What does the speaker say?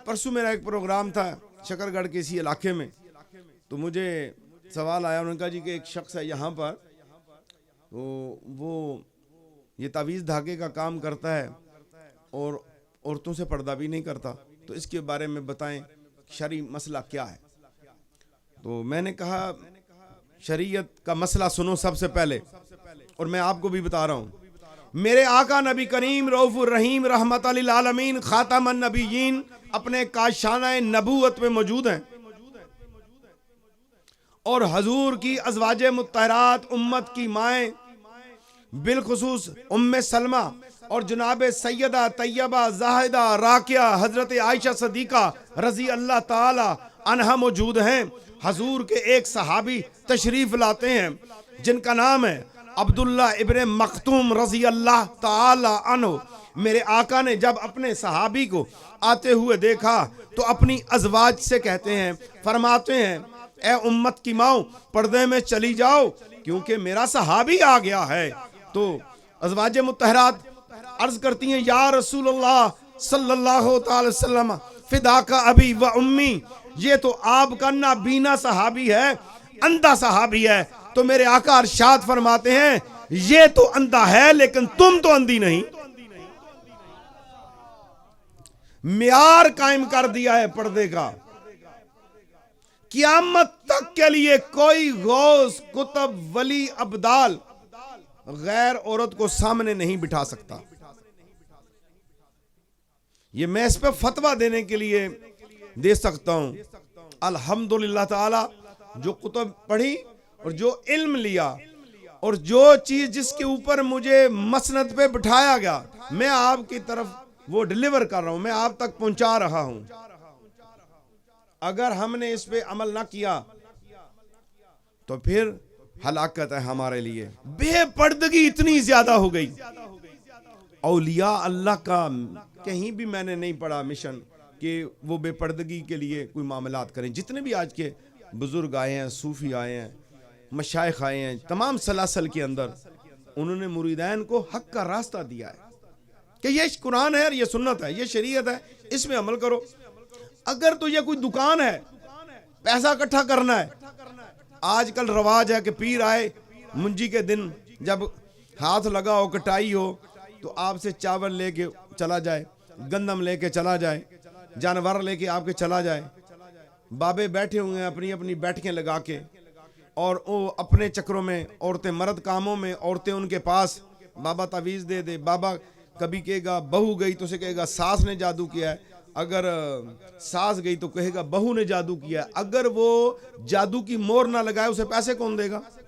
پرسوں میرا ایک پروگرام تھا شکر گڑھ کے اسی علاقے میں، تو مجھے سوال آیا، انہوں نے کہا جی کہ ایک شخص ہے یہاں پر، تو وہ یہ تعویذ دھاگے کا کام کرتا ہے اور عورتوں سے پردہ بھی نہیں کرتا، تو اس کے بارے میں بتائیں شرعی مسئلہ کیا ہے۔ تو میں نے کہا شریعت کا مسئلہ سنو سب سے پہلے، اور میں آپ کو بھی بتا رہا ہوں، میرے آقا نبی کریم رؤوف الرحیم رحمت للعالمین خاتم النبیین اپنے کاشانہ نبوت میں موجود ہیں، اور حضور کی ازواج مطہرات امت کی مائیں بالخصوص ام سلمہ اور جناب سیدہ طیبہ زاہدہ راقیہ حضرت عائشہ صدیقہ رضی اللہ تعالی عنہا موجود ہیں۔ حضور کے ایک صحابی تشریف لاتے ہیں جن کا نام ہے عبداللہ ابن مختوم رضی اللہ تعالی عنہ۔ میرے آقا نے جب اپنے صحابی کو آتے ہوئے دیکھا تو اپنی ازواج سے کہتے ہیں، فرماتے ہیں اے امت کی ماؤں پردے میں چلی جاؤ کیونکہ میرا صحابی آ گیا ہے۔ تو ازواج مطہرات عرض کرتی ہیں یا رسول اللہ صلی اللہ تعالی وسلم فداک ابی و امی، یہ تو آپ کا نابینا صحابی ہے، اندھا صحابی ہے۔ تو میرے آقا ارشاد فرماتے ہیں یہ تو اندھا ہے لیکن تم تو اندھی نہیں۔ معیار قائم کر دیا ہے پردے کا، قیامت تک کے لیے کوئی غوث کتب ولی ابدال غیر عورت کو سامنے نہیں بٹھا سکتا۔ یہ میں اس پہ فتویٰ دینے کے لیے دے سکتا ہوں۔ الحمدللہ تعالی جو کتب پڑھی اور جو علم لیا اور جو چیز جس کے اوپر مجھے مسند پہ بٹھایا گیا میں آپ کی طرف وہ ڈیلیور کر رہا ہوں، میں آپ تک پہنچا رہا ہوں۔ اگر ہم نے اس پہ عمل نہ کیا تو پھر ہلاکت ہے ہمارے لیے۔ بے پردگی اتنی زیادہ ہو گئی، اولیاء اللہ کا کہیں بھی میں نے نہیں پڑھا مشن کہ وہ بے پردگی کے لیے کوئی معاملات کریں۔ جتنے بھی آج کے بزرگ آئے ہیں، صوفی آئے ہیں، مشائخ آئے ہیں، تمام سلاسل کے اندر انہوں نے مریدین کو حق کا راستہ دیا ہے کہ یہ قرآن ہے اور یہ سنت ہے، یہ شریعت ہے، اس میں عمل کرو۔ اگر تو یہ کوئی دکان ہے، پیسہ اکٹھا کرنا ہے، آج کل رواج ہے کہ پیر آئے منجی کے دن جب ہاتھ لگا ہو کٹائی ہو تو آپ سے چاول لے کے چلا جائے، گندم لے کے چلا جائے، جانور لے کے آپ کے چلا جائے۔ بابے بیٹھے ہوئے ہیں اپنی اپنی بیٹھکیں لگا کے، اور وہ اپنے چکروں میں، عورتیں مرد کاموں میں، عورتیں ان کے پاس، بابا تعویذ دے دے۔ بابا کبھی کہے گا بہو گئی تو اسے کہے گا ساس نے جادو کیا ہے، اگر ساس گئی تو کہے گا بہو نے جادو کیا ہے۔ اگر وہ جادو کی مور نہ لگائے اسے پیسے کون دے گا؟